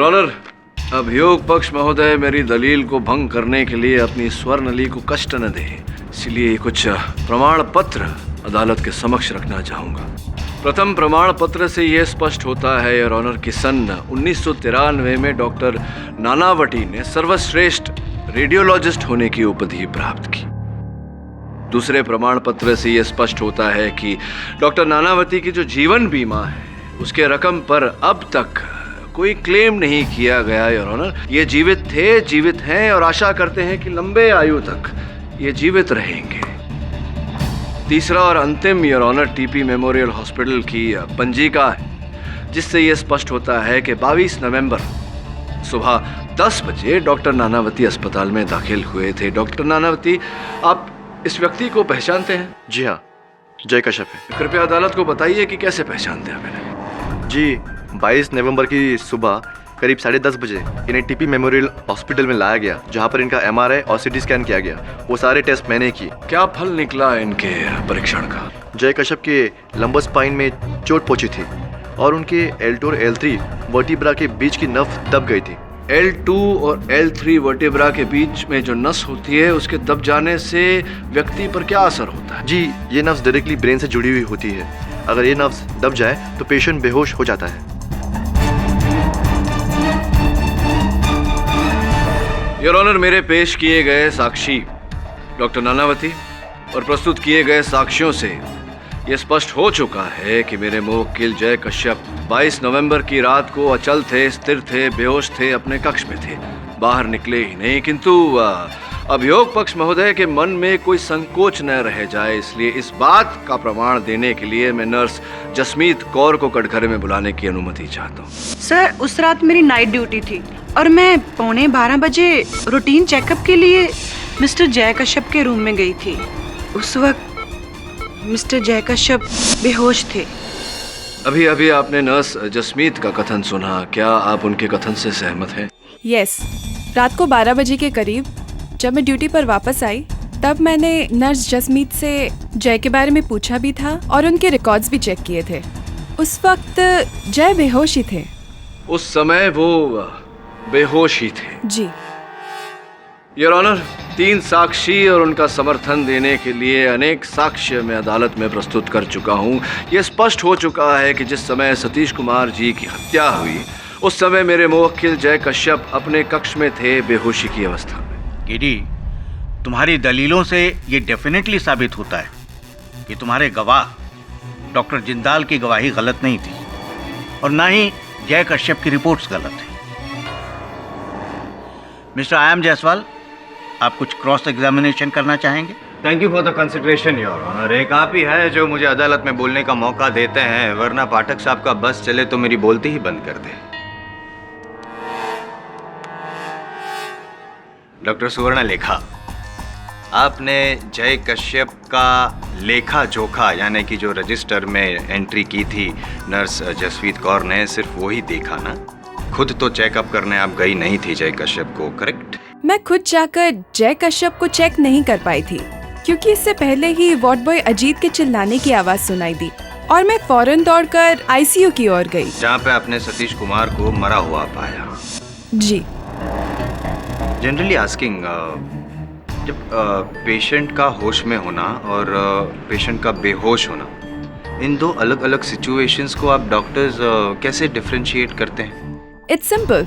Your honour, अभियोग पक्ष महोदय मेरी दलील को भंग करने के लिए अपनी स्वर्णली को कष्ट न दे, इसलिए कुछ प्रमाण पत्र अदालत के समक्ष रखना चाहूंगा। प्रथम प्रमाण पत्र से यह स्पष्ट होता है योर ऑनर कि सन 1993 में डॉक्टर नानावटी ने सर्वश्रेष्ठ रेडियोलॉजिस्ट होने की उपाधि प्राप्त की। दूसरे प्रमाण पत्र से यह स्पष्ट होता है कि डॉक्टर नानावती की जो जीवन बीमा है उसके रकम पर अब तक कोई क्लेम नहीं किया गया योर ऑनर। ये जीवित थे, जीवित हैं और आशा करते हैं कि लंबे आयु तक ये जीवित रहेंगे। तीसरा और अंतिम your honour TP memorial hospital की पंजिका है, जिससे यह स्पष्ट होता है कि 22 नवंबर सुबह 10 बजे डॉक्टर नानावती अस्पताल में दाखिल हुए थे। डॉक्टर नानावती, आप इस व्यक्ति को पहचानते हैं? जी हाँ, जय कश्यप है। कृपया अदालत को बताइए कि कैसे पहचानते हैं मैंने। जी, 22 नवंबर की सुबह करीब 10:30 बजे इन्हें टीपी मेमोरियल हॉस्पिटल में लाया गया, जहां पर इनका MRI और CT स्कैन किया गया। वो सारे टेस्ट मैंने किए। क्या फल निकला इनके परीक्षण का? जय कश्यप के लंबर स्पाइन में चोट पहुंची थी और उनके L2 और L3 वर्टिब्रा के बीच की नस दब गई थी। L2 और L3 वर्टिब्रा के बीच में जो नस होती है उसके दब जाने से व्यक्ति पर क्या असर होता है? जी, ये नर्व्स डायरेक्टली ब्रेन से जुड़ी हुई होती है। अगर ये नर्व्स दब जाए तो पेशेंट बेहोश हो जाता है। योर ऑनर, मेरे पेश किए गए साक्षी डॉक्टर नानावती और प्रस्तुत किए गए साक्ष्यों से यह स्पष्ट हो चुका है कि मेरे मुवक्किल जय कश्यप 22 नवंबर की रात को अचल थे, स्थिर थे, बेहोश थे, अपने कक्ष में थे, बाहर निकले ही नहीं। किंतु अभियोग पक्ष महोदय के मन में कोई संकोच न रह जाए, इसलिए इस बात का प्रमाण देने के लिए मैं नर्स जसमीत कौर को कटघरे में बुलाने की अनुमति चाहता हूँ। सर, उस रात मेरी नाइट ड्यूटी थी और मैं 11:15 बजे रूटीन चेकअप के लिए मिस्टर जय कश्यप के रूम में गई थी। उस वक्त मिस्टर जय कश्यप बेहोश थे। अभी अभी आपने नर्स जसमीत का कथन सुना, क्या आप उनके कथन से सहमत हैं? यस, रात को 12 बजे के करीब जब मैं ड्यूटी पर वापस आई तब मैंने नर्स जसमीत से जय के बारे में पूछा भी था और उनके रिकॉर्ड्स भी चेक किए थे। उस वक्त जय बेहोश ही थे। उस समय वो बेहोश ही थे? जी योर ऑनर, 3 साक्षी और उनका समर्थन देने के लिए अनेक साक्ष्य मैं अदालत में प्रस्तुत कर चुका हूँ। यह स्पष्ट हो चुका है कि जिस समय सतीश कुमार जी की हत्या हुई उस समय मेरे मुवक्किल जय कश्यप अपने कक्ष में थे, बेहोशी की अवस्था में। गिरी, तुम्हारी दलीलों से ये डेफिनेटली साबित होता है कि तुम्हारे गवाह डॉक्टर जिंदाल की गवाही गलत नहीं थी और ना ही जय कश्यप की रिपोर्ट्स गलत है। Mister I.M. जायसवाल, आप कुछ क्रॉस एग्जामिनेशन करना चाहेंगे? Thank you for the consideration your honour. एक आप ही है जो मुझे अदालत में बोलने का मौका देते हैं, वरना पाठक साहब का बस चले तो मेरी बोलती ही बंद कर दे। डॉक्टर सुवर्ण लेखा, आपने जय कश्यप का लेखा जोखा यानी कि जो रजिस्टर में एंट्री की थी नर्स जसमीत कौर ने, सिर्फ वही देखा ना? खुद तो चेकअप करने आप गई नहीं थी जय कश्यप को, करेक्ट? मैं खुद जाकर जय कश्यप को चेक नहीं कर पाई थी क्योंकि इससे पहले ही वार्ड बॉय अजीत के चिल्लाने की आवाज सुनाई दी और मैं फौरन दौड़कर ICU की ओर गई, जहाँ पे आपने सतीश कुमार को मरा हुआ पाया। जी। जनरली आस्किंग, जब पेशेंट का होश में होना और पेशेंट का बेहोश होना, इन दो अलग अलग सिचुएशंस को आप डॉक्टर्स कैसे डिफरेंशिएट करते हैं? It's simple.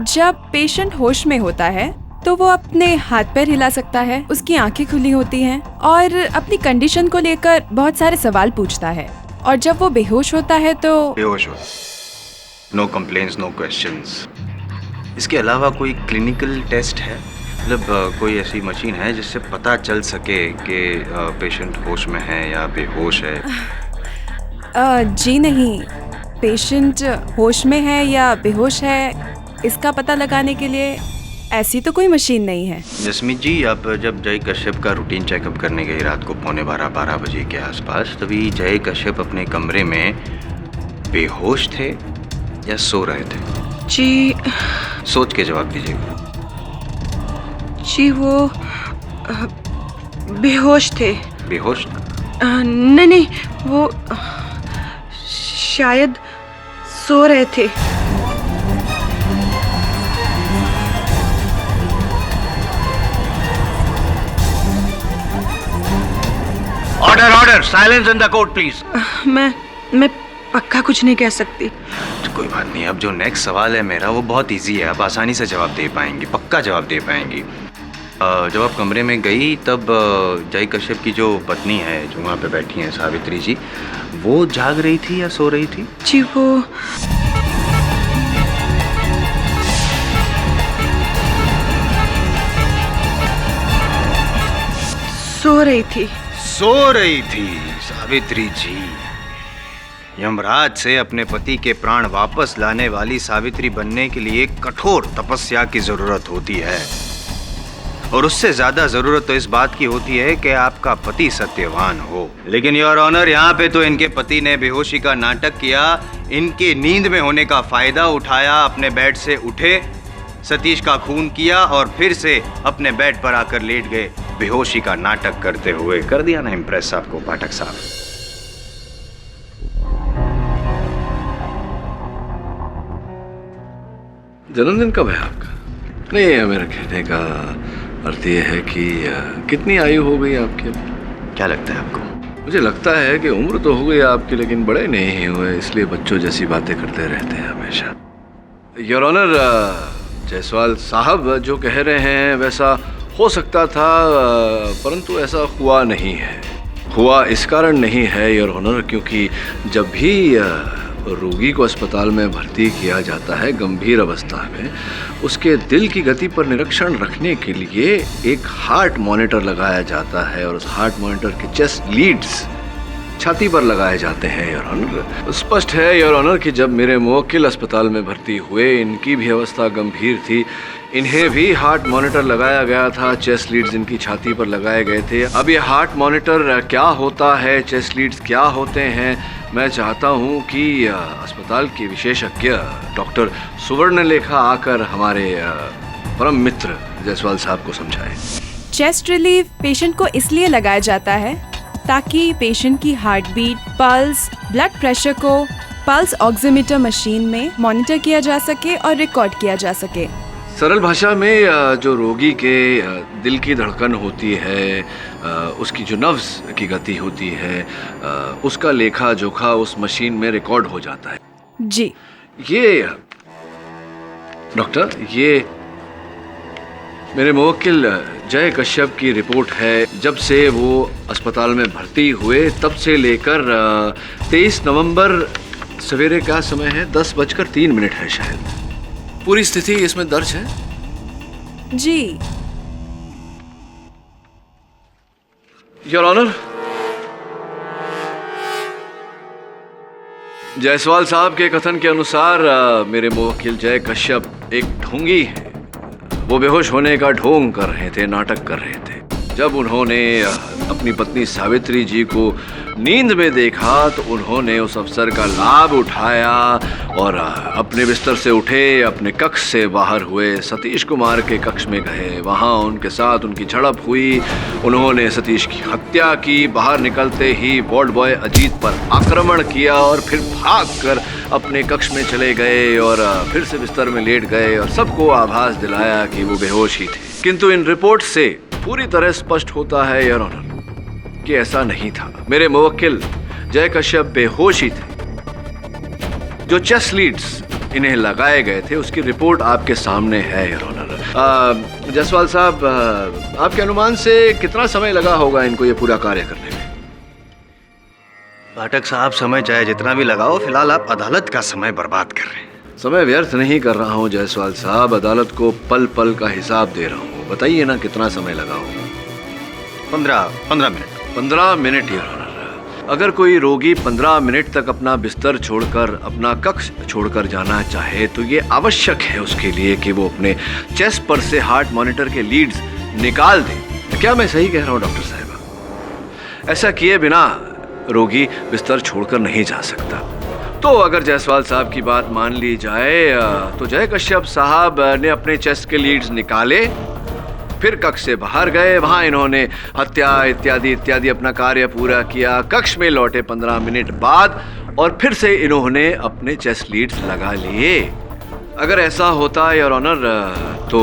जब पेशेंट होश में होता है तो वो अपने हाथ पैर हिला सकता है, उसकी आंखें खुली होती हैं और अपनी कंडीशन को लेकर बहुत सारे सवाल पूछता है, और जब वो बेहोश होता है तो बेहोश हो, नो कंप्लेंट्स, नो क्वेश्चंस। इसके अलावा कोई क्लिनिकल टेस्ट है, मतलब कोई ऐसी मशीन है जिससे पता चल सके कि पेशेंट होश में है या बेहोश है? जी नहीं, पेशेंट होश में है या बेहोश है इसका पता लगाने के लिए ऐसी तो कोई मशीन नहीं है। जसमीत जी, आप जब जय कश्यप का रूटीन चेकअप करने गई रात को 11:15 बजे के आसपास, तभी जय कश्यप अपने कमरे में बेहोश थे या सो रहे थे? जी, सोच के जवाब दीजिएगा। जी वो बेहोश थे। बेहोश? नहीं, वो शायद सो रहे थे। Order order, silence in the court please. मैं पक्का कुछ नहीं कह सकती। तो कोई बात नहीं, अब जो नेक्स्ट सवाल है मेरा वो बहुत इजी है, आप आसानी से जवाब दे पाएंगी, पक्का जवाब दे पाएंगी। जब आप कमरे में गई तब जय कश्यप की जो पत्नी है जो वहाँ पे बैठी हैं सावित्री जी, वो जाग रही थी या सो रही थी? जी वो सो रही थी। सो रही थी सावित्री जी। यमराज से अपने पति के प्राण वापस लाने वाली सावित्री बनने के लिए कठोर तपस्या की जरूरत होती है, और उससे ज्यादा जरूरत तो इस बात की होती है कि आपका पति सत्यवान हो। लेकिन योर ऑनर, यहाँ पे तो इनके पति ने बेहोशी का नाटक किया, इनके नींद में होने का फायदा उठाया, अपने बेड से उठे, सतीश का खून किया और फिर से अपने बेड पर आकर लेट गए बेहोशी का नाटक करते हुए। कर दिया ना इम्प्रेस आपको पाठक साहब? जन्मदिन कब है आपका? नहीं, मेरा कहने का अर्थ ये है कि कितनी आयु हो गई आपकी? क्या लगता है आपको? मुझे लगता है कि उम्र तो हो गई आपकी, लेकिन बड़े नहीं हुए, इसलिए बच्चों जैसी बातें करते रहते हैं हमेशा। योर ऑनर, जायसवाल साहब जो कह रहे हैं वैसा हो सकता था, परंतु ऐसा हुआ नहीं है। हुआ इस कारण नहीं है योर ऑनर, क्योंकि जब भी रोगी को अस्पताल में भर्ती किया जाता है गंभीर अवस्था में, उसके दिल की गति पर निरीक्षण रखने के लिए एक हार्ट मॉनिटर लगाया जाता है, और उस हार्ट मॉनिटर के चेस्ट लीड्स छाती पर लगाए जाते हैं योर ऑनर। स्पष्ट है योर ऑनर कि जब मेरे मुवक्किल अस्पताल में भर्ती हुए, इनकी भी अवस्था गंभीर थी, इन्हें भी हार्ट मॉनिटर लगाया गया था, चेस्ट लीड्स इनकी छाती पर लगाए गए थे। अब ये हार्ट मॉनिटर क्या होता है, चेस्ट लीड्स क्या होते हैं, मैं चाहता हूं कि अस्पताल के विशेषज्ञ डॉक्टर सुवर्णलेखा आकर हमारे परम मित्र जायसवाल साहब को समझाएं। चेस्ट रिलीफ पेशेंट को इसलिए लगाया जाता है ताकि पेशेंट की heart beat, pulse, blood pressure को पल्स ऑक्सीमीटर मशीन में मॉनिटर किया जा सके और रिकॉर्ड किया जा सके। सरल भाषा में जो रोगी के दिल की धड़कन होती है, उसकी जो नर्व्स की गति होती है, उसका लेखा जोखा उस मशीन में रिकॉर्ड हो जाता है। जी। ये डॉक्टर, ये मेरे मुवक्किल जय कश्यप की रिपोर्ट है। जब से वो अस्पताल में भर्ती हुए तब से लेकर 23 नवंबर सवेरे का समय है, 10:03 है शायद। पूरी स्थिति इसमें दर्ज है? जी। योर ऑनर, जायसवाल साहब के कथन के अनुसार मेरे मुवक्किल जय कश्यप एक ढोंगी है। वो बेहोश होने का ढोंग कर रहे थे, नाटक कर रहे थे। जब उन्होंने अपनी पत्नी सावित्री जी को नींद में देखा तो उन्होंने उस अवसर का लाभ उठाया और अपने बिस्तर से उठे, अपने कक्ष से बाहर हुए, सतीश कुमार के कक्ष में गए। वहाँ उनके साथ उनकी झड़प हुई, उन्होंने सतीश की हत्या की। बाहर निकलते ही वार्ड बॉय अजीत पर आक्रमण किया और फिर भागकर अपने कक्ष में चले गए और फिर से बिस्तर में लेट गए और सबको आभास दिलाया कि वो बेहोश ही थे। किंतु इन रिपोर्ट से पूरी तरह स्पष्ट होता है योर ऑनर कि ऐसा नहीं था। मेरे मुवक्किल जय कश्यप बेहोश ही थे। जो चेस्ट लीड्स इन्हें लगाए गए थे उसकी रिपोर्ट आपके सामने है योर ऑनर। जायसवाल साहब, आपके अनुमान से कितना समय लगा होगा इनको ये पूरा कार्य करने में? पाठक साहब, समय चाहे जितना भी लगाओ, फिलहाल आप अदालत का समय बर्बाद कर रहे हैं। समय व्यर्थ नहीं कर रहा हूँ जायसवाल साहब, अदालत को पल पल का हिसाब दे रहा हूँ। बताइए ना कितना समय लगा होगा? 15 मिनट। 15 minute your honour. अगर कोई रोगी 15 मिनट तक अपना बिस्तर छोड़कर, अपना कक्ष छोड़कर जाना चाहे तो ये आवश्यक है उसके लिए कि वो अपने चेस्ट पर से हार्ट मॉनिटर के लीड्स निकाल दे। क्या मैं सही कह रहा हूँ डॉक्टर साहब? ऐसा किए बिना रोगी बिस्तर छोड़कर नहीं जा सकता। तो अगर जायसवाल साहब की बात मान ली जाए तो जय कश्यप साहब ने अपने चेस्ट के लीड्स निकाले, फिर कक्ष से बाहर गए, वहां इन्होंने हत्या इत्यादि इत्यादि अपना कार्य पूरा किया। कक्ष में लौटे 15 मिनट बाद और फिर से इन्होंने अपने चेस्ट लीड्स लगा लिए। अगर ऐसा होता योर ऑनर तो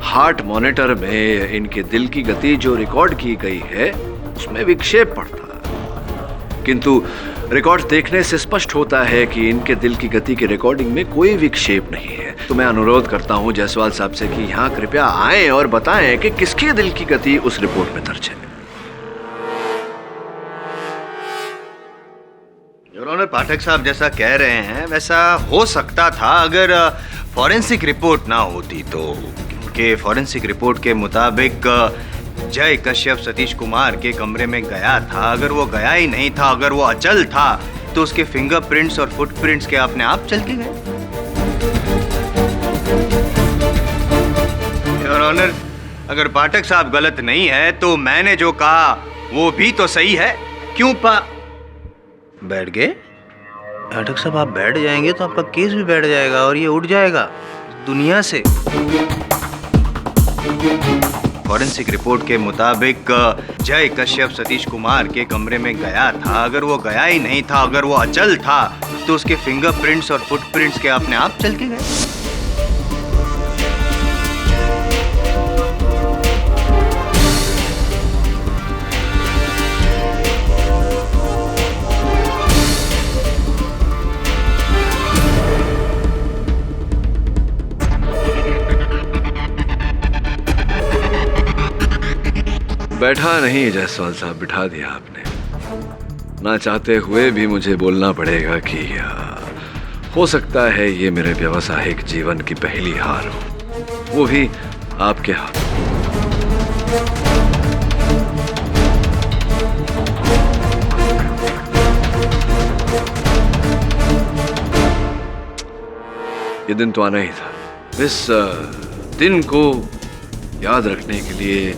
हार्ट मॉनिटर में इनके दिल की गति जो रिकॉर्ड की गई है उसमें विक्षेप पड़ता। किंतु रिकॉर्ड देखने से स्पष्ट होता है कि इनके दिल की गति की रिकॉर्डिंग में कोई विक्षेप नहीं है। तो मैं अनुरोध करता हूं जायसवाल साहब से कि यहाँ कृपया आएं और बताएं कि किसके दिल की गति उस रिपोर्ट में दर्ज है। योर ऑनर, पाठक साहब जैसा कह रहे हैं वैसा हो सकता था अगर फॉरेंसिक रिपोर्ट ना होती तो। क्योंकि फॉरेंसिक रिपोर्ट के मुताबिक जय कश्यप सतीश कुमार के कमरे में गया था। अगर वो गया ही नहीं था, अगर वो अचल था, तो उसके फिंगरप्रिंट्स और फुटप्रिंट्स के अपने आप चल के गए। योर ऑनर, अगर पाठक साहब गलत नहीं है तो मैंने जो कहा वो भी तो सही है। क्यों बैठ गए? पाठक साहब आप बैठ जाएंगे तो आपका केस भी बैठ जाएगा और ये उठ जाएगा दुनिया से। फॉरेंसिक रिपोर्ट के मुताबिक जय कश्यप सतीश कुमार के कमरे में गया था। अगर वो गया ही नहीं था, अगर वो अचल था, तो उसके फिंगरप्रिंट्स और फुटप्रिंट्स के अपने आप चल के गए। बैठा नहीं जायसवाल साहब, बिठा दिया आपने। ना चाहते हुए भी मुझे बोलना पड़ेगा कि हो सकता है ये मेरे व्यावसायिक जीवन की पहली हार हो, वो भी आपके हाथ। ये दिन तो आना ही था। इस दिन को याद रखने के लिए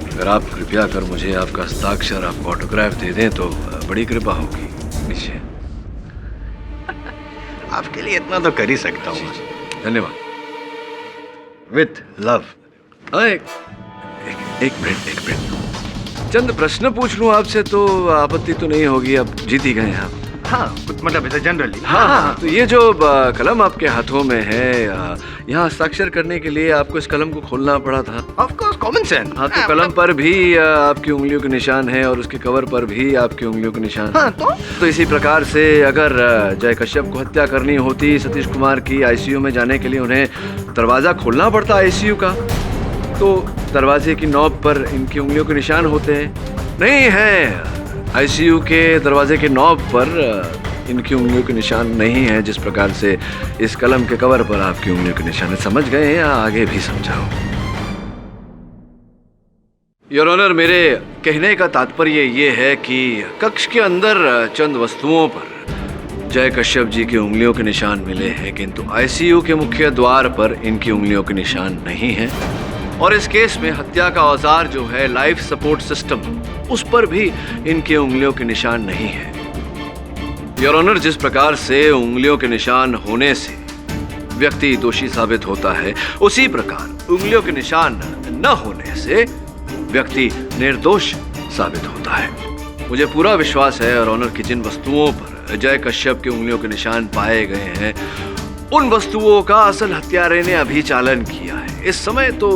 अगर आप कृपया कर मुझे आपका हस्ताक्षर, आपका ऑटोग्राफ दे दें तो बड़ी कृपा होगी। निश्चय। आपके लिए इतना तो कर ही सकता हूँ। धन्यवाद। With love. एक मिनट। चंद प्रश्न पूछ लूं आपसे तो आपत्ति तो नहीं होगी? अब जीत ही गए हैं आप। हाँ, कुछ मतलब ऐसा जनरली। हाँ, तो ये जो कलम आपके हाथों में है, यहाँ हस्ताक्षर करने के लिए आपको इस कलम को खोलना पड़ा था। Of course, common sense. हाँ, तो कलम पर भी आपकी उंगलियों के निशान है और उसके कवर पर भी आपकी उंगलियों के निशान। हाँ, तो इसी प्रकार से अगर जय कश्यप को हत्या करनी होती सतीश कुमार की, आईसीयू में जाने के लिए उन्हें दरवाजा खोलना पड़ता आईसीयू का, तो दरवाजे की नॉब पर इनकी उंगलियों के निशान होते हैं। नहीं है, आईसीयू के दरवाजे के नॉब पर इनकी उंगलियों के निशान नहीं है, जिस प्रकार से इस कलम के कवर पर आपकी उंगलियों के निशान है। समझ गए हैं या आगे भी समझाओ? योर ऑनर, मेरे कहने का तात्पर्य ये है कि कक्ष के अंदर चंद वस्तुओं पर जय कश्यप जी की उंगलियों के निशान मिले हैं, किंतु आईसीयू के मुख्य द्वार पर इनकी उंगलियों के निशान नहीं है। और इस केस में हत्या का औजार जो है लाइफ सपोर्ट सिस्टम, उस पर भी इनके उंगलियों के निशान नहीं है। योर ऑनर, जिस प्रकार से उंगलियों के निशान होने से व्यक्ति दोषी साबित होता है, उसी प्रकार उंगलियों के निशान न होने से व्यक्ति निर्दोष साबित होता है। मुझे पूरा विश्वास है योर ऑनर कि जिन वस्तुओं पर जय कश्यप की उंगलियों के निशान पाए गए हैं, उन वस्तुओं का असल हत्यारे ने अभी चालन किया है। इस समय तो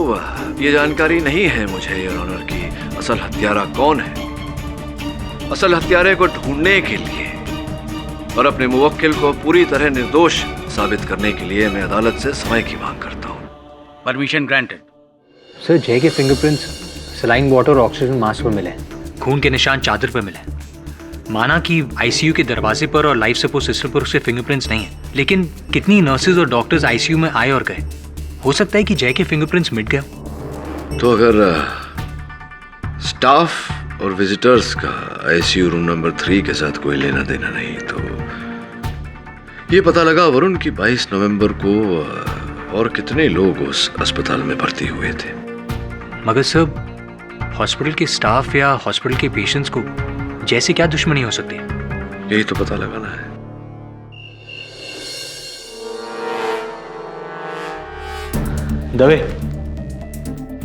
ये जानकारी नहीं है मुझे योर ऑनर कि असल हत्यारा कौन है। असल हत्यारे को ढूंढने के लिए और अपने मुवक्किल को पूरी तरह निर्दोष साबित करने के लिए मैं अदालत से समय की मांग करता हूँ। Permission granted. सर, जय के फिंगरप्रिंट्स सलाइन वाटर और ऑक्सीजन मास्क पर मिले हैं। खून के निशान चादर पर मिले हैं। माना कि आईसीयू के दरवाजे पर और लाइफ सपोर्ट सिस्टम पर उसके फिंगरप्रिंट्स नहीं हैं, लेकिन कितनी नर्सेज और डॉक्टर्स आईसीयू में आए और गए। हो सकता है कि जय के फिंगरप्रिंट्स मिट गए। तो अगर स्टाफ और विजिटर्स का आईसीयू रूम नंबर 3 के साथ कोई लेना देना नहीं, तो ये पता लगा वरुण कि 22 नवंबर को और कितने लोग उस अस्पताल में भर्ती हुए थे। मगर सर, हॉस्पिटल के स्टाफ या हॉस्पिटल के पेशेंट्स को जैसे क्या दुश्मनी हो सकती है? यही तो पता लगाना है। दवे,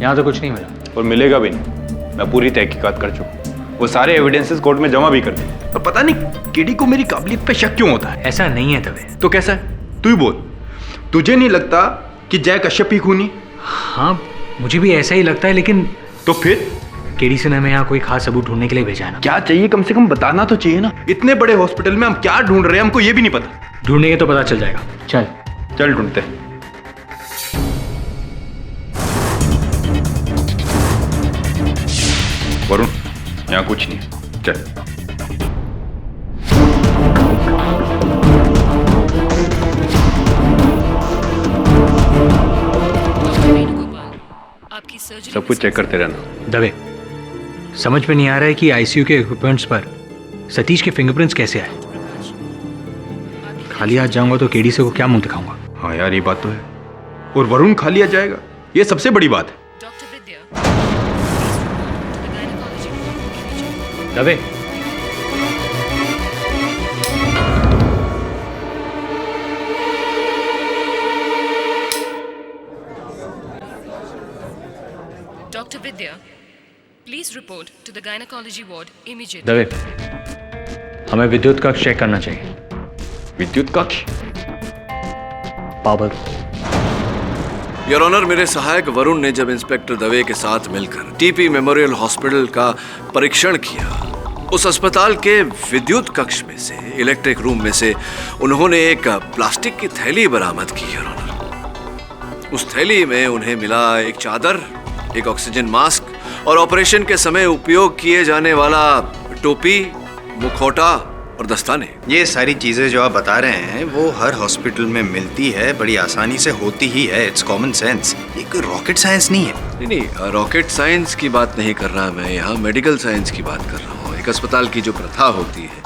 यहाँ तो कुछ नहीं मिला और मिलेगा भी नहीं। मैं पूरी तहकीकात कर चुका हूँ, वो सारे एविडेंसेस कोर्ट में जमा भी कर दिए। और पता नहीं केडी को मेरी काबिलियत पे शक क्यों होता है। ऐसा नहीं है दवे। तो कैसा है? तू ही बोल। तुझे नहीं लगता कि जय कश्यप ही खूनी? हाँ, मुझे भी ऐसा ही लगता है, लेकिन तो फिर केडीसी ने हमें यहाँ कोई खास सबूत ढूंढने के लिए भेजा है ना। क्या चाहिए, कम से कम बताना तो चाहिए ना। इतने बड़े हॉस्पिटल में हम क्या ढूंढ रहे हैं हमको ये भी नहीं पता। ढूंढेंगे तो पता चल जाएगा। चल चल ढूंढते हैं। वरुण, यहाँ कुछ नहीं, चल। सब कुछ चेक करते रहना। दवे, समझ में नहीं आ रहा है कि आईसीयू के इक्विपमेंट्स पर सतीश के फिंगरप्रिंट्स कैसे आए। खाली हाथ जाऊंगा तो केडीसी को क्या मुंह दिखाऊंगा। हाँ यार, ये बात तो है। और वरुण खाली आ जाएगा, ये सबसे बड़ी बात है। Dave, Dr. Vidya, please report to the gynecology ward immediately. Dave, हमें विद्युत कक्ष चेक करना चाहिए। विद्युत कक्ष? पावर। योर ऑनर, मेरे सहायक वरुण ने जब इंस्पेक्टर दवे के साथ मिलकर टीपी मेमोरियल हॉस्पिटल का परीक्षण किया, उस अस्पताल के विद्युत कक्ष में से, इलेक्ट्रिक रूम में से, उन्होंने एक प्लास्टिक की थैली बरामद की। योर ऑनर, उस थैली में उन्हें मिला एक चादर, एक ऑक्सीजन मास्क और ऑपरेशन के समय उपयोग किए जाने वाला टोपी, मुखौटा और दस्ताने। ये सारी चीजें जो आप बता रहे हैं वो हर हॉस्पिटल में मिलती है, बड़ी आसानी से होती ही है। इट्स कॉमन सेंस, ये कोई रॉकेट साइंस नहीं है। नहीं, रॉकेट साइंस की बात नहीं कर रहा मैं, यहाँ मेडिकल साइंस की बात कर रहा हूँ। एक अस्पताल की जो प्रथा होती है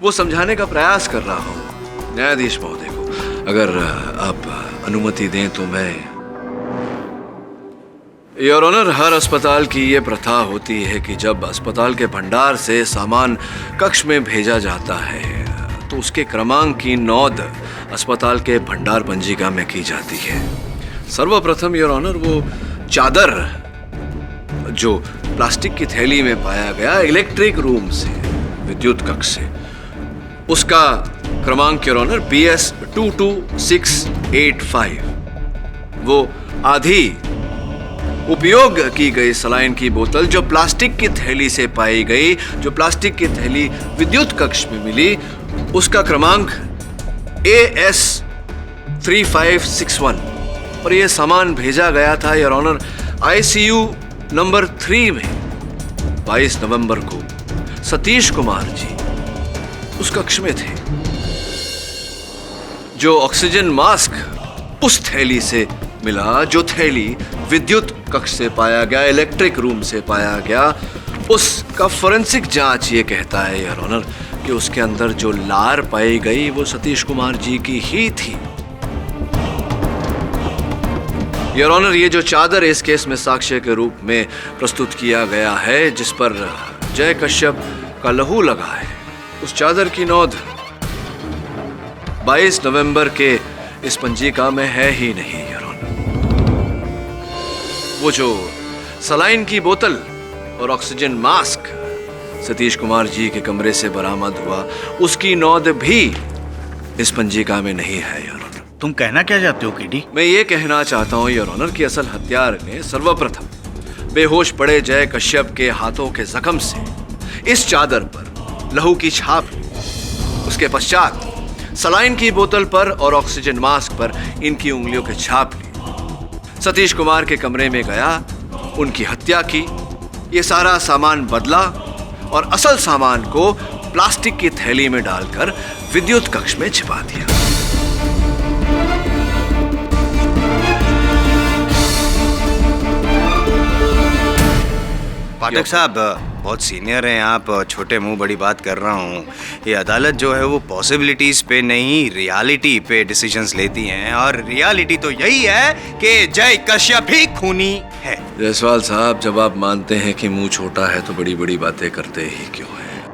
वो समझाने का प्रयास कर रहा हूँ न्यायाधीश महोदय को। अगर आप अनुमति दें तो मैं। योर ऑनर, हर अस्पताल की ये प्रथा होती है कि जब अस्पताल के भंडार से सामान कक्ष में भेजा जाता है तो उसके क्रमांक की नोंद अस्पताल के भंडार पंजिका में की जाती है। सर्वप्रथम योर ऑनर, वो चादर जो प्लास्टिक की थैली में पाया गया इलेक्ट्रिक रूम से, विद्युत कक्ष से, उसका क्रमांक योर ऑनर BS 22685। वो आधी उपयोग की गई सलाइन की बोतल जो प्लास्टिक की थैली से पाई गई, जो प्लास्टिक की थैली विद्युत कक्ष में मिली, उसका क्रमांक AS 3561 और यह सामान भेजा गया था योर ऑनर ICU नंबर 3 में 22 नवंबर को। सतीश कुमार जी उस कक्ष में थे। जो ऑक्सीजन मास्क उस थैली से मिला, जो थैली विद्युत कक्ष से पाया गया, इलेक्ट्रिक रूम से पाया गया, उसका फोरेंसिक जांच ये कहता है योर ऑनर कि उसके अंदर जो लार पाई गई वो सतीश कुमार जी की ही थी। योर ऑनर, ये जो चादर इस केस में साक्ष्य के रूप में प्रस्तुत किया गया है, जिस पर जय कश्यप का लहू लगा है, उस चादर की नोंद 22 नवंबर के इस पंजिका में है ही नहीं योर ऑनर। वो जो सलाइन की बोतल और ऑक्सीजन मास्क सतीश कुमार जी के कमरे से बरामद हुआ, उसकी नोंद भी इस पंजिका में नहीं है योर ऑनर। तुम कहना क्या चाहते हो केडी? मैं ये कहना चाहता हूँ योर ऑनर कि असल हत्यार ने सर्वप्रथम बेहोश पड़े जय कश्यप के हाथों के जख्म से इस चादर पर लहू की छाप ली। उसके पश्चात सलाइन की बोतल पर और ऑक्सीजन मास्क पर इनकी उंगलियों के छाप ली। सतीश कुमार के कमरे में गया, उनकी हत्या की, ये सारा सामान बदला और असल सामान को प्लास्टिक की थैली में डालकर विद्युत कक्ष में छिपा दिया। पाठक साहब बहुत सीनियर हैं आप, छोटे मुंह बड़ी बात कर रहा हूँ। ये अदालत जो है वो पॉसिबिलिटीज पे नहीं रियलिटी पे डिसीजंस लेती हैं, और रियलिटी तो यही है कि जय कश्यप ही खूनी है। जायसवाल साहब, जब आप मानते हैं कि मुंह छोटा है तो बड़ी बड़ी बातें करते ही क्यों हैं?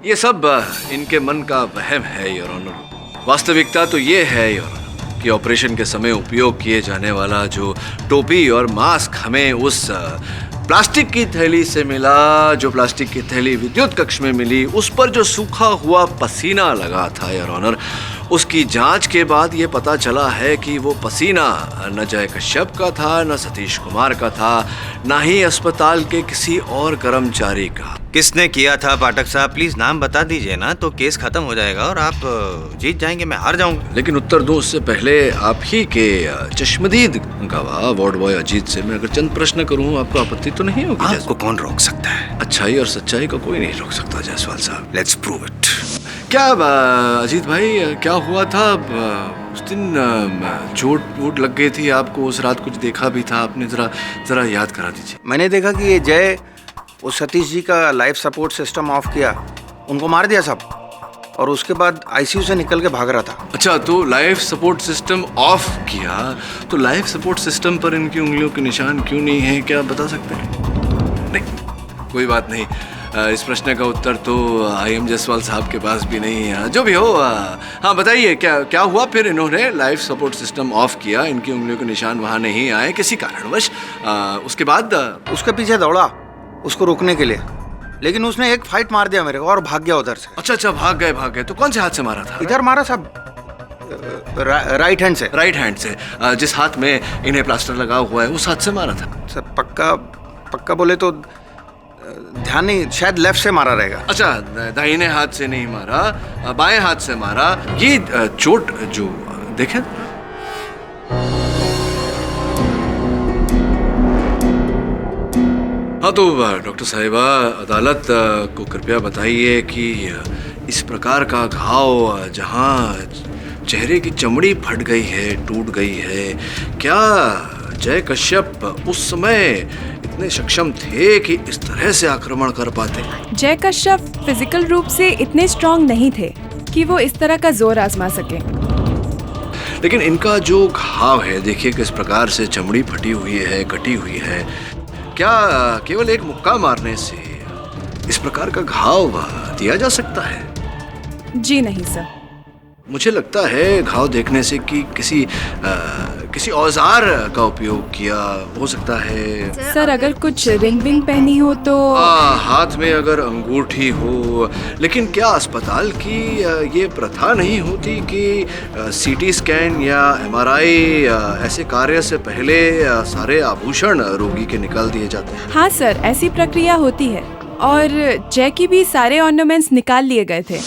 ये सब इनके मन का वहम है योर ऑनर। वास्तविकता तो ये है योर ऑनर कि ऑपरेशन के समय उपयोग किए जाने वाला जो टोपी और मास्क हमें उस प्लास्टिक की थैली से मिला, जो प्लास्टिक की थैली विद्युत कक्ष में मिली, उस पर जो सूखा हुआ पसीना लगा था योर ऑनर, उसकी जांच के बाद ये पता चला है कि वो पसीना न जय कश्यप का था, न सतीश कुमार का था, न ही अस्पताल के किसी और कर्मचारी का। किसने किया था पाठक साहब? प्लीज नाम बता दीजिए ना, तो केस खत्म हो जाएगा और आप जीत जाएंगे, मैं हार जाऊंगा। लेकिन उत्तर दूं उससे पहले आप ही के चश्मदीद गवाह वार्ड बॉय अजीत से मैं अगर चंद प्रश्न करूं, आपको आपत्ति तो नहीं होगी? आपको कौन रोक सकता है? अच्छाई और सच्चाई को कोई नहीं रोक सकता जायसवाल साहब। Let's prove it. क्या अजीत भाई, क्या हुआ था उस दिन? चोट वोट लग गई थी आपको उस रात, कुछ देखा भी था आपने? जरा याद करा दीजिए। मैंने देखा कि ये जय वो सतीश जी का लाइफ सपोर्ट सिस्टम ऑफ किया, उनको मार दिया सब, और उसके बाद आईसीयू से निकल के भाग रहा था। अच्छा, तो लाइफ सपोर्ट सिस्टम ऑफ किया, तो लाइफ सपोर्ट सिस्टम पर इनकी उंगलियों के निशान क्यों नहीं है, क्या बता सकते हैं? नहीं, कोई बात नहीं। इस प्रश्न का उत्तर तो IM जायसवाल साहब के पास भी नहीं है। जो भी हो, हाँ बताइए, क्या हुआ फिर? इन्होंने लाइफ सपोर्ट सिस्टम ऑफ किया, इनकी उंगलियों के निशान वहाँ नहीं आए किसी कारणवश। उसके बाद उसके पीछे दौड़ा उसको रोकने के लिए, लेकिन उसने एक फाइट मार दिया मेरे को और भाग गया उधर से। अच्छा, भाग गए। तो कौन से हाथ से मारा था? इधर मारा साहब, राइट हैंड से। राइट हैंड से? जिस हाथ में इन्हें प्लास्टर लगा हुआ है उस हाथ से मारा था? सर पक्का बोले तो ध्यान नहीं, शायद लेफ्ट से मारा रहेगा। अच्छा, दाहिने हाथ से नहीं मारा, बाएं हाथ से मारा। ये चोट जो देखें, हाँ तो डॉक्टर साहिबा, अदालत को कृपया बताइए कि इस प्रकार का घाव जहाँ चेहरे की चमड़ी फट गई है, टूट गई है, क्या जय कश्यप उस समय इतने सक्षम थे कि इस तरह से आक्रमण कर पाते? जय कश्यप फिजिकल रूप से इतने स्ट्रांग नहीं थे कि वो इस तरह का जोर आजमा सके। लेकिन इनका जो घाव है, देखिए किस प्रकार से चमड़ी फटी हुई है, कटी हुई है। क्या केवल एक मुक्का मारने से इस प्रकार का घाव दिया जा सकता है? जी नहीं सर। मुझे लगता है घाव देखने से कि किसी औजार का उपयोग किया हो सकता है। सर अगर कुछ रिंग विंग पहनी हो तो हाथ में अगर अंगूठी हो। लेकिन क्या अस्पताल की ये प्रथा नहीं होती कि CT स्कैन या MRI ऐसे कार्य से पहले सारे आभूषण रोगी के निकाल दिए जाते हैं? हाँ सर, ऐसी प्रक्रिया होती है और जय की भी सारे ऑर्नामेंट्स निकाल लिए गए थे।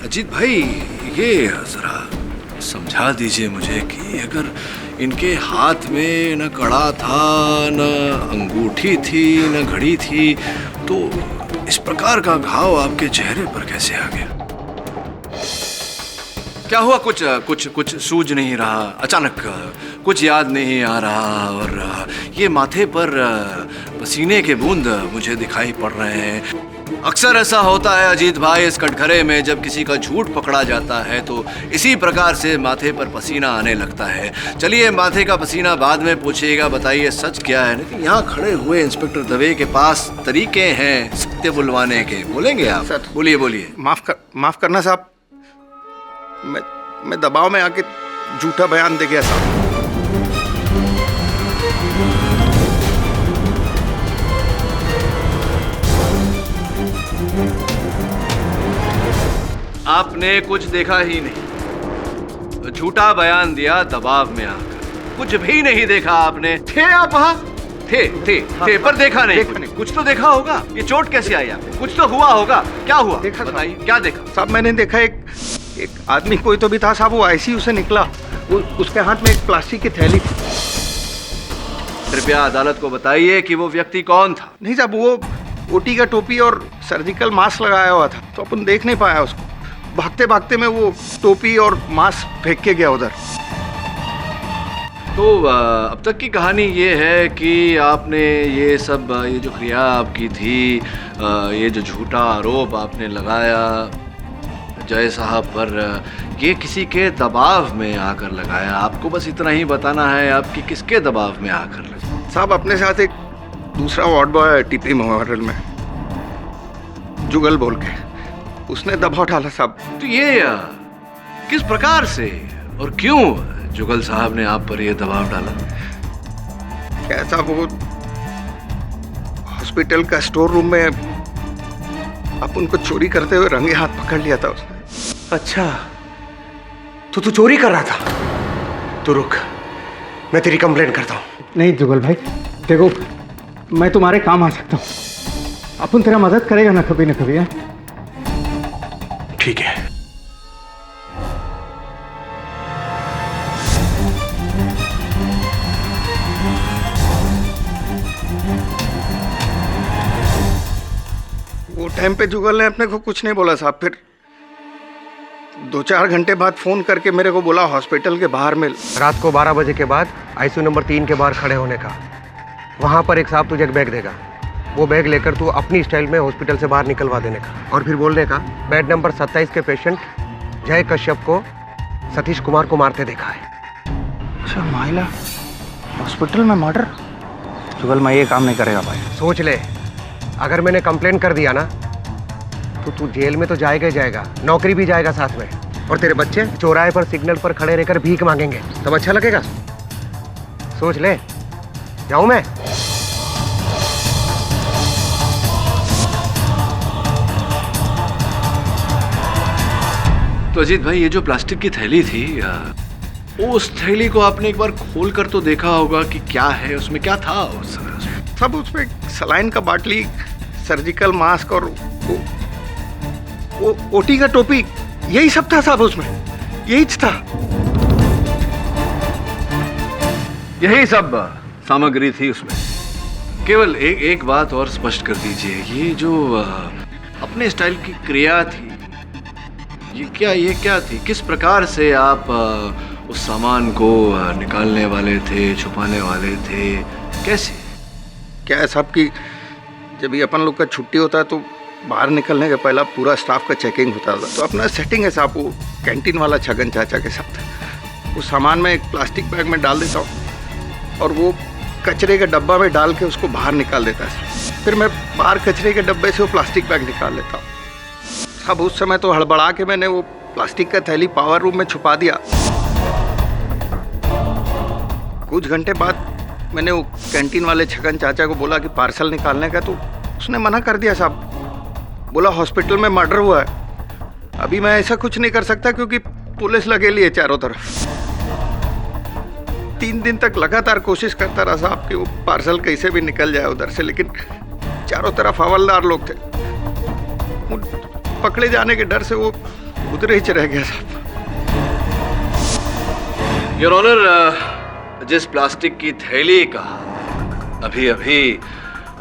अजीत भाई, ये जरा समझा दीजिए मुझे कि अगर इनके हाथ में न कड़ा था, न अंगूठी थी, न घड़ी थी, तो इस प्रकार का घाव आपके चेहरे पर कैसे आ गया? क्या हुआ? कुछ सूझ नहीं रहा? अचानक कुछ याद नहीं आ रहा? और ये माथे पर पसीने के बूंद मुझे दिखाई पड़ रहे हैं। अक्सर ऐसा होता है अजीत भाई इस कटघरे में, जब किसी का झूठ पकड़ा जाता है तो इसी प्रकार से माथे पर पसीना आने लगता है। चलिए, माथे का पसीना बाद में पूछिएगा, बताइए सच क्या है। लेकिन यहाँ खड़े हुए इंस्पेक्टर दवे के पास तरीके हैं सत्य बुलवाने के। बोलेंगे आप? सर बोलिए। माफ करना साहब, मैं दबाव में आके झूठा बयान दे गया साहब। आपने कुछ देखा ही नहीं, झूठा बयान दिया दबाव में आकर। कुछ भी नहीं देखा आपने। थे आप वहाँ? थे पर देखा नहीं। कुछ तो देखा होगा। ये चोट कैसे आई आपको? कुछ तो हुआ होगा। क्या हुआ? देखा, बताइए क्या देखा? साहब मैंने देखा एक आदमी, कोई तो भी था साहब, वो ICU से निकला, उसके हाथ में एक प्लास्टिक की थैली थी। कृपया अदालत को बताइए कि वो व्यक्ति कौन था। नहीं साहब, वो OT का टोपी और सर्जिकल मास्क लगाया हुआ था, तो अपन देख नहीं पाया उसको। भागते भागते में वो टोपी और मास्क फेंक के गया उधर। तो अब तक की कहानी ये है कि आपने ये जो क्रिया आपकी थी, ये जो झूठा आरोप आपने लगाया जय साहब पर, ये किसी के दबाव में आकर लगाया। आपको बस इतना ही बताना है आपकी किसके दबाव में आकर लगा। साहब अपने साथ एक दूसरा वार्ड बॉय TP मेमोरियल में, जुगल बोल के, उसने दबाव डाला साहब। तो ये किस प्रकार से और क्यों जुगल साहब ने आप पर ये दबाव डाला? कैसा वो हॉस्पिटल का स्टोर रूम में अपन को चोरी करते हुए रंगे हाथ पकड़ लिया था उसने। अच्छा, तो तू चोरी कर रहा था? तू रुक, मैं तेरी कंप्लेंट करता हूँ। नहीं जुगल भाई, देखो मैं तुम्हारे काम आ सकता हूँ। अपन तेरा मदद करेगा ना कभी है? ठीक है। वो टाइम पे जुगल ने अपने को कुछ नहीं बोला साहब। फिर 2-4 घंटे बाद फोन करके मेरे को बोला हॉस्पिटल के बाहर मिल। रात को 12 बजे के बाद आईसीयू नंबर 3 के बाहर खड़े होने का। वहां पर एक साहब तुझे एक बैग देगा, वो बैग लेकर तू अपनी स्टाइल में हॉस्पिटल से बाहर निकलवा देने का, और फिर बोलने का बेड नंबर 27 के पेशेंट जय कश्यप को सतीश कुमार को मारते देखा है। अच्छा, माइला हॉस्पिटल में मर्डर? जुगल मैं ये काम नहीं करेगा भाई। सोच ले, अगर मैंने कंप्लेन कर दिया ना तो तू जेल में तो जाएगा ही जाएगा, नौकरी भी जाएगा साथ में, और तेरे बच्चे चौराहे पर सिग्नल पर खड़े रहकर भीख मांगेंगे। तब अच्छा लगेगा? सोच ले। जाऊं मैं? तो अजीत भाई, ये जो प्लास्टिक की थैली थी, उस थैली को आपने एक बार खोल कर तो देखा होगा कि क्या है उसमें, क्या था उस समय? सब उसमें सलाइन का बाटली, सर्जिकल मास्क और वो ओटी का टोपी, यही सब था साहब उसमें। यही था, यही सब सामग्री थी उसमें। केवल एक बात और स्पष्ट कर दीजिए, ये जो अपने स्टाइल की क्रिया थी, ये क्या थी? किस प्रकार से आप उस सामान को निकालने वाले थे, छुपाने वाले थे, कैसे? क्या है साहब कि जब ये अपन लोग का छुट्टी होता है तो बाहर निकलने के पहला पूरा स्टाफ का चेकिंग होता था। तो अपना सेटिंग है साहब, वो कैंटीन वाला छगन चाचा के साथ उस सामान में एक प्लास्टिक बैग में डाल देता हूँ और वो कचरे के डब्बा में डाल के उसको बाहर निकाल देता है। फिर मैं बाहर कचरे के डब्बे से वो प्लास्टिक बैग निकाल लेता हूँ साहब। उस समय तो हड़बड़ा के मैंने वो प्लास्टिक का थैली पावर रूम में छुपा दिया। कुछ घंटे बाद मैंने वो कैंटीन वाले छगन चाचा को बोला कि पार्सल निकालने का, तो उसने मना कर दिया साहब। बोला हॉस्पिटल में मर्डर हुआ है, अभी मैं ऐसा कुछ नहीं कर सकता क्योंकि पुलिस लगेली है चारों तरफ। 3 दिन तक लगातार कोशिश करता रहा साहब कि वो पार्सल कैसे भी निकल जाए उधर से, लेकिन चारों तरफ हवलदार लोग थे। पकड़े जाने के डर से वो उधर ही रह गया साहब। योर ऑनर, जिस प्लास्टिक की थैली का अभी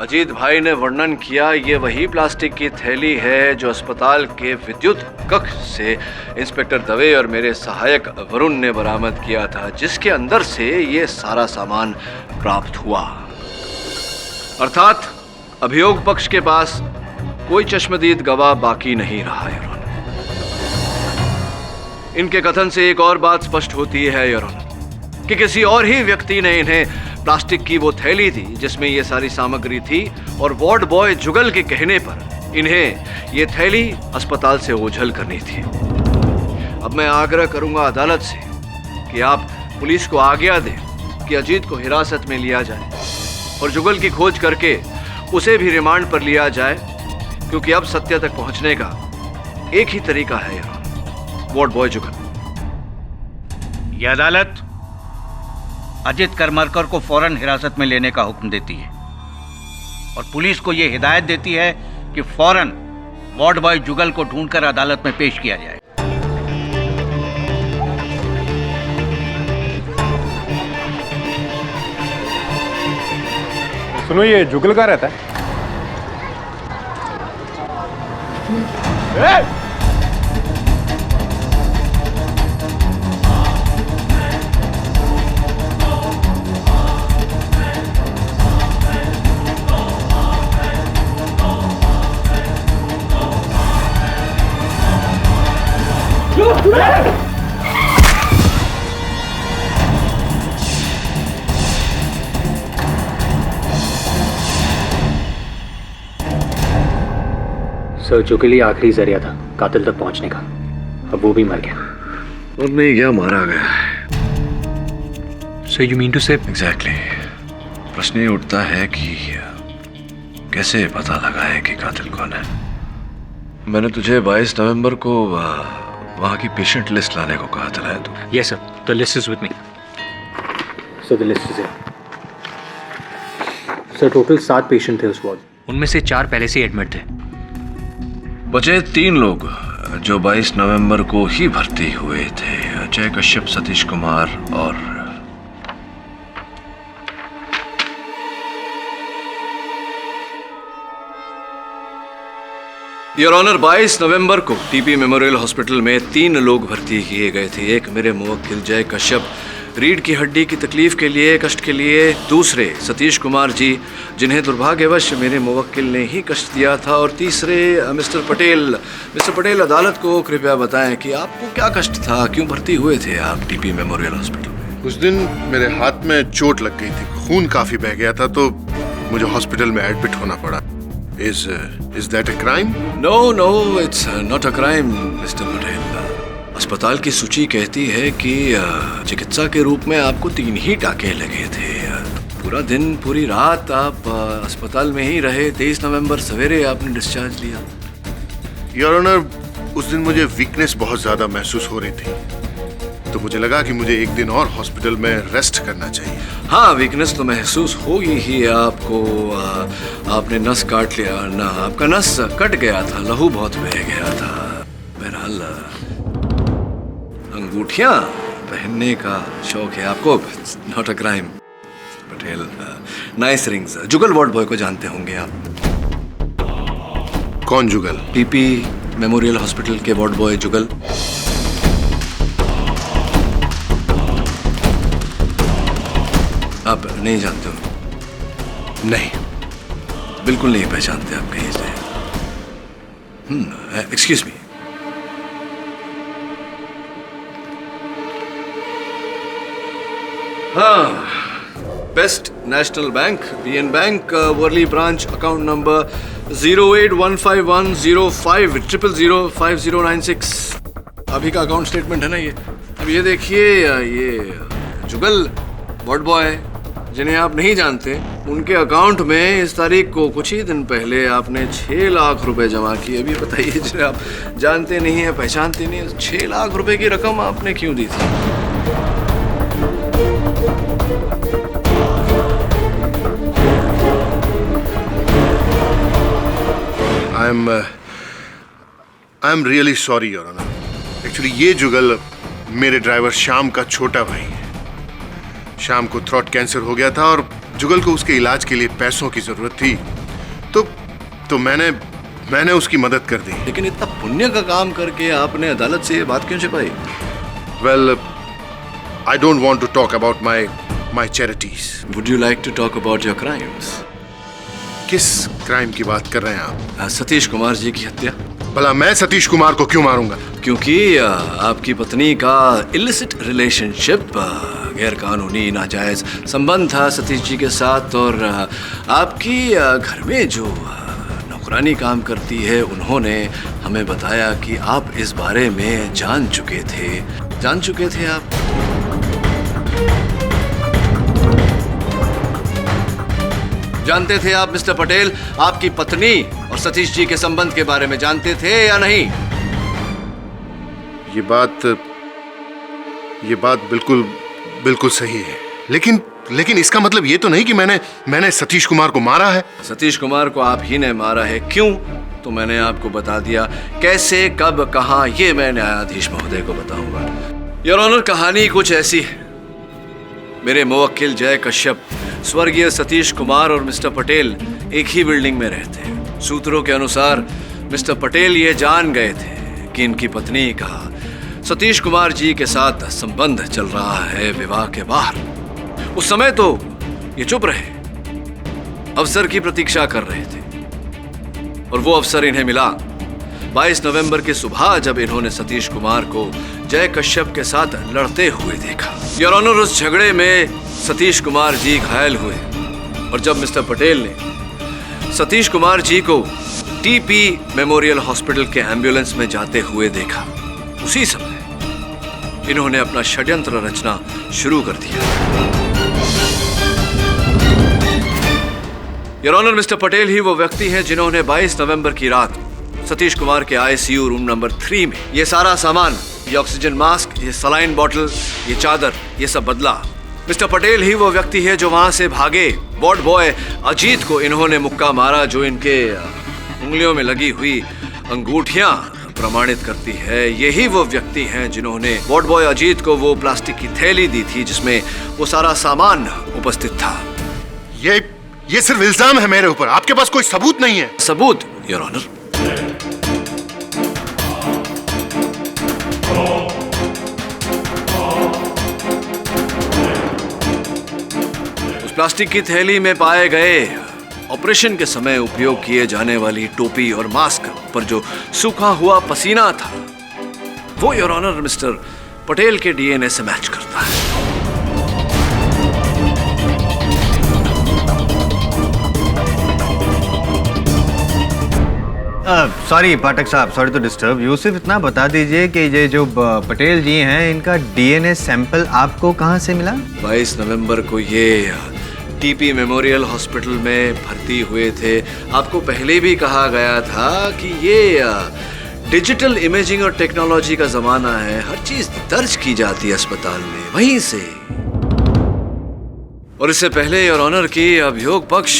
अजीत भाई ने वर्णन किया, ये वही प्लास्टिक की थैली है जो अस्पताल के विद्युत कक्ष से इंस्पेक्टर दवे और मेरे सहायक वरुण ने बरामद किया था, जिसके अंदर से ये सारा सामान प्राप्त हुआ। अर्थात अभियोग पक्ष के पास कोई चश्मदीद गवाह बाकी नहीं रहा। योर ऑनर, इनके कथन से एक और बात स्पष्ट होती है योर ऑनर कि किसी और ही व्यक्ति ने इन्हें प्लास्टिक की वो थैली थी जिसमें ये सारी सामग्री थी, और वार्ड बॉय जुगल के कहने पर इन्हें ये थैली अस्पताल से ओझल करनी थी। अब मैं आग्रह करूंगा अदालत से कि आप पुलिस को आज्ञा दें कि अजीत को हिरासत में लिया जाए और जुगल की खोज करके उसे भी रिमांड पर लिया जाए, क्योंकि अब सत्य तक पहुंचने का एक ही तरीका है यार, वार्ड बॉय जुगल। यह अदालत अजित करमरकर को फौरन हिरासत में लेने का हुक्म देती है और पुलिस को यह हिदायत देती है कि फौरन वार्ड बॉय जुगल को ढूंढकर अदालत में पेश किया जाए। सुनो, ये जुगल कहाँ रहता है? सर, जो के लिए आखिरी जरिया था कातिल तक पहुंचने का, अब वो भी मर गया। और नहीं गया, मारा गया है। सो यू मीन टू से? एग्जैक्टली। प्रश्न ये उठता है कि कैसे पता लगा है कि कातिल कौन है। मैंने तुझे 22 नवंबर को वहाँ की पेशेंट लिस्ट लाने को कहा था। तो yes sir, the list is with me. So the list is here. Sir total 7 patient थे उस वार्ड, उनमें से 4 पहले से एडमिट थे। बचे 3 लोग जो 22 नवंबर को ही भर्ती हुए थे, जय कश्यप, सतीश कुमार और योर ऑनर, 22 नवंबर को टीपी मेमोरियल हॉस्पिटल में 3 लोग भर्ती किए गए थे। एक मेरे मुवक्किल जय कश्यप, रीढ़ की हड्डी की तकलीफ के लिए, कष्ट के लिए। दूसरे सतीश कुमार जी, जिन्हें दुर्भाग्यवश मेरे मुवक्किल ने ही कष्ट दिया था। और तीसरे मिस्टर पटेल। मिस्टर पटेल, अदालत को कृपया बताएं कि आपको क्या कष्ट था, क्यों भर्ती हुए थे आप टीपी मेमोरियल हॉस्पिटल में? उस दिन मेरे हाथ में चोट लग गई थी, खून काफी बह गया था, तो मुझे हॉस्पिटल में एडमिट होना पड़ा। Is that a crime? No, it's not a crime, Mr. Patel. अस्पताल की सूची कहती है कि चिकित्सा के रूप में आपको 3 ही टाके लगे थे। पूरा दिन पूरी रात आप अस्पताल में ही रहे। 23 नवंबर सवेरे आपने डिस्चार्ज लिया। योर ऑनर, उस दिन मुझे वीकनेस बहुत ज्यादा महसूस हो रही थी, तो मुझे लगा कि मुझे एक दिन और हॉस्पिटल में रेस्ट करना चाहिए। हाँ, वीकनेस तो महसूस होगी ही आपको। आपने नस काट लिया ना, आपका नस कट गया था, लहू बहुत बह गया था। बहरहाल अंगूठियां पहनने का शौक है आपको, not a crime. Patel, nice rings. Jugal ward boy को जानते होंगे आप। कौन जुगल? टीपी मेमोरियल हॉस्पिटल के वार्ड बॉय जुगल। आप नहीं जानते हो? नहीं, बिल्कुल नहीं पहचानते आप कहीं से? Excuse me. हाँ, best national bank, BN bank, Worli branch, account number 081510500005096। अभी का अकाउंट स्टेटमेंट है ना ये। अब ये देखिए, ये जुगल वार्ड बॉय जिन्हें आप नहीं जानते, उनके अकाउंट में इस तारीख को कुछ ही दिन पहले आपने 6 लाख रुपए जमा किए। अभी बताइए, जिन्हें आप जानते नहीं है, पहचानते नहीं है, 6 लाख रुपए की रकम आपने क्यों दी थी? I am really sorry your honour. Actually ये जुगल मेरे ड्राइवर श्याम का छोटा भाई है। श्याम को थ्रोट कैंसर हो गया था और जुगल को उसके इलाज के लिए पैसों की जरूरत थी, तो मैंने उसकी मदद कर दी। लेकिन इतना पुण्य का काम करके आपने अदालत से ये बात क्यों छिपाई? Well, I don't want to talk about my charities. Would you like to talk about your crimes? किस क्राइम की बात कर रहे हैं आप? सतीश कुमार जी की हत्या। भला मैं सतीश कुमार को क्यों मारूंगा? क्योंकि आपकी पत्नी का इलिसिट रिलेशनशिप, गैर कानूनी नाजायज संबंध था सतीश जी के साथ। और आपकी घर में जो नौकरानी काम करती है, उन्होंने हमें बताया कि आप इस बारे में जान चुके थे आप। जानते थे आप मिस्टर पटेल, आपकी पत्नी और सतीश जी के संबंध के बारे में जानते थे या नहीं? ये बात बिल्कुल सही है, लेकिन इसका मतलब ये तो नहीं कि मैंने सतीश कुमार को मारा है। सतीश कुमार को आप ही ने मारा है। क्यों? तो मैंने आपको बता दिया। कैसे, कब, कहां, ये मैं न्यायाधीश महोदय को बताऊंगा। योर ऑनर, कहानी कुछ ऐसी है। मेरे मुवक्किल जय कश्यप स्वर्गीय सतीश कुमार और मिस्टर पटेल एक ही बिल्डिंग में रहते हैं। सूत्रों के अनुसार मिस्टर पटेल ये जान गए थे कि इनकी पत्नी का सतीश कुमार जी के साथ संबंध चल रहा है विवाह के बाहर। उस समय तो ये चुप रहे, अवसर की प्रतीक्षा कर रहे थे, और वो अवसर इन्हें मिला 22 नवंबर की सुबह, जब इन्होंने सतीश कुमार को जय कश्यप के साथ लड़ते हुए देखा। योर ऑनर, उस झगड़े में सतीश कुमार जी घायल हुए, और जब मिस्टर पटेल ने सतीश कुमार जी को टीपी मेमोरियल हॉस्पिटल के एम्बुलेंस में जाते हुए देखा, उसी समय इन्होंने अपना षड्यंत्र रचना शुरू कर दिया। योर ऑनर, मिस्टर पटेल ही वो व्यक्ति हैं जिन्होंने 22 नवंबर की रात सतीश कुमार के आईसीयू रूम नंबर 3 में ये सारा सामान, ये ऑक्सीजन मास्क, ये सलाइन बॉटल, ये चादर, ये सब बदला। मिस्टर पटेल ही वो व्यक्ति है जो वहां से भागे वार्ड बॉय अजीत को इन्होंने मुक्का मारा, जो इनके उंगलियों में लगी हुई अंगूठियां प्रमाणित करती है। यही वो व्यक्ति हैं जिन्होंने वार्ड बॉय अजीत को वो प्लास्टिक की थैली दी थी जिसमें वो सारा सामान उपस्थित था। ये सिर्फ इल्जाम है मेरे ऊपर, आपके पास कोई सबूत नहीं है। सबूत योर ऑनर, उस प्लास्टिक की थैली में पाए गए ऑपरेशन के समय उपयोग किए जाने वाली टोपी और मास्क पर जो सूखा हुआ पसीना था, वो योर ऑनर मिस्टर पटेल के डीएनए से मैच करता है। सॉरी पाठक साहब, सॉरी टू डिस्टर्ब यू। सिर्फ इतना बता दीजिए कि ये जो पटेल जी हैं, इनका डीएनए सैंपल आपको कहाँ से मिला? 22 नवंबर को ये टीपी मेमोरियल हॉस्पिटल में भर्ती हुए थे। आपको पहले भी कहा गया था कि ये डिजिटल इमेजिंग और टेक्नोलॉजी का जमाना है, हर चीज दर्ज की जाती है अस्पताल में, वहीं से। और इससे पहले योर ऑनर की अभियोग पक्ष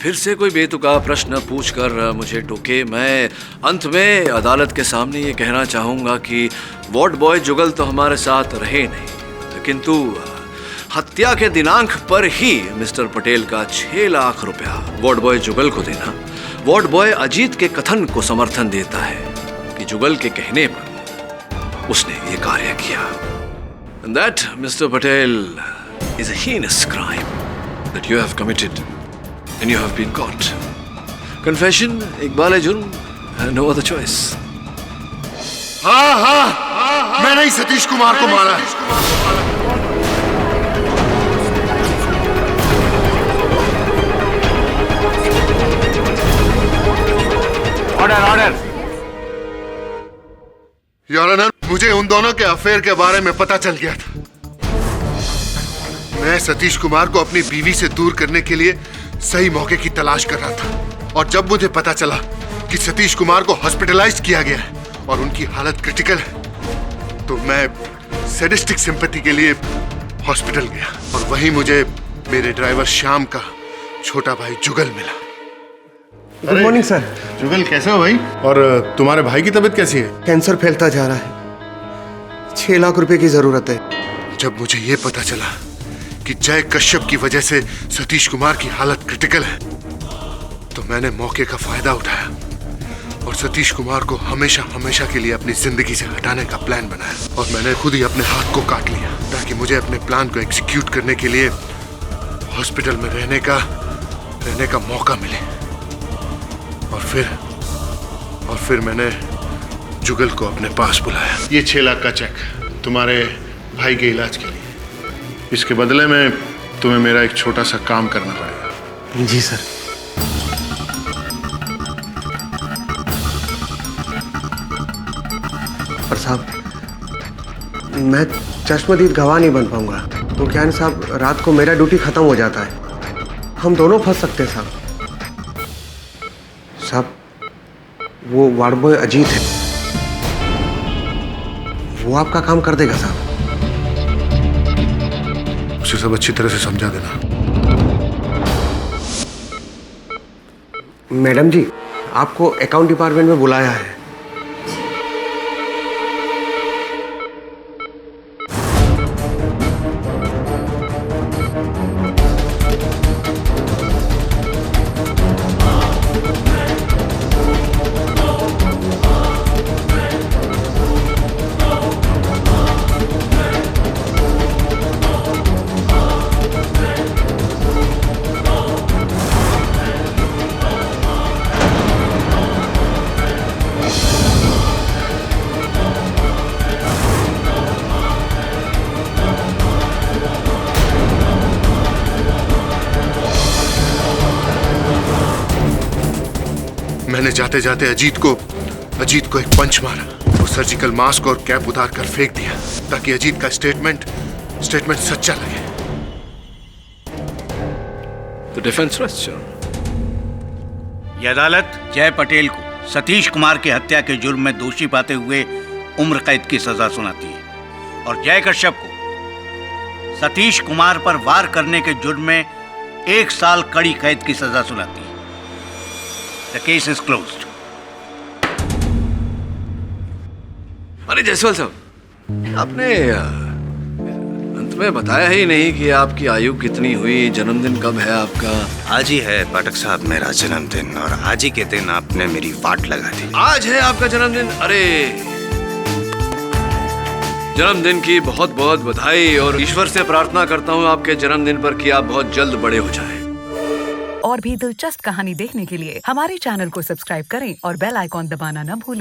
फिर से कोई बेतुका प्रश्न पूछकर मुझे टोके, मैं अंत में अदालत के सामने ये कहना चाहूंगा कि वार्ड बॉय जुगल तो हमारे साथ रहे नहीं, किंतु हत्या के दिनांक पर ही मिस्टर पटेल का 6 लाख रुपया वार्ड बॉय जुगल को देना वार्ड बॉय अजीत के कथन को समर्थन देता है कि जुगल के कहने पर उसने ये कार्य किया। And that, Mr. Patel, is a heinous crime that you have committed and you have been caught. Confession, Iqbal जुर्म, no other choice. हाँ, मैंने ही सतीश कुमार को मारा है। ऑर्डर। योर ऑनर, मुझे उन दोनों के अफेयर के बारे में पता चल गया था। मैं सतीश कुमार को अपनी बीवी से दूर करने के लिए सही मौके की तलाश कर रहा था, और जब मुझे पता चला कि सतीश कुमार को हॉस्पिटलाइज्ड किया गया है और उनकी हालत क्रिटिकल है, तो मैं सैडिस्टिक सिंपैथी के लिए हॉस्पिटल गया, और वहीं मुझे मेरे ड्राइवर श्याम का छोटा भाई जुगल मिला। Good morning sir. जुगल, कैसे हो भाई? और तुम्हारे भाई की तबीयत कैसी है? कैंसर फैलता जा रहा है, 6 लाख रुपए की जरूरत है। जब मुझे ये पता चला कि जय कश्यप की वजह से सतीश कुमार की हालत क्रिटिकल है, तो मैंने मौके का फायदा उठाया और सतीश कुमार को हमेशा हमेशा के लिए अपनी जिंदगी से हटाने का प्लान बनाया, और मैंने खुद ही अपने हाथ को काट लिया ताकि मुझे अपने प्लान को एग्जीक्यूट करने के लिए हॉस्पिटल में रहने का मौका मिले। और फिर मैंने जुगल को अपने पास बुलाया। ये 6 लाख का चेक तुम्हारे भाई के इलाज के लिए, इसके बदले में तुम्हें मेरा एक छोटा सा काम करना पड़ेगा। जी सर। पर साहब, मैं चश्मदीद गवाह नहीं बन पाऊंगा, तो क्या है साहब, रात को मेरा ड्यूटी खत्म हो जाता है, हम दोनों फंस सकते हैं साहब। साहब, वो वार्ड बॉय अजीत है, वो आपका काम कर देगा साहब। उसे सब अच्छी तरह से समझा देना। मैडम जी, आपको अकाउंट डिपार्टमेंट में बुलाया है। मैंने जाते जाते अजीत को एक पंच मारा और सर्जिकल मास्क और कैप उतार कर फेंक दिया ताकि अजीत का स्टेटमेंट सच्चा लगे। The defense rests, Your Honor. ये अदालत जय पटेल को सतीश कुमार की हत्या के जुर्म में दोषी पाते हुए उम्र कैद की सजा सुनाती है और जय कश्यप को सतीश कुमार पर वार करने के जुर्म में 1 साल कड़ी कैद की सजा सुनाती है। The case is closed. अरे जायसवाल साहब, आपने अंत में बताया ही नहीं कि आपकी आयु कितनी हुई, जन्मदिन कब है आपका? आज ही है पाठक साहब मेरा जन्मदिन, और आज ही के दिन आपने मेरी वाट लगा दी। आज है आपका जन्मदिन? अरे जन्मदिन की बहुत बहुत बधाई, और ईश्वर से प्रार्थना करता हूँ आपके जन्मदिन पर कि आप बहुत जल्द बड़े हो जाएं। और भी दिलचस्प कहानी देखने के लिए हमारे चैनल को सब्सक्राइब करें और बेल आइकॉन दबाना न भूलें।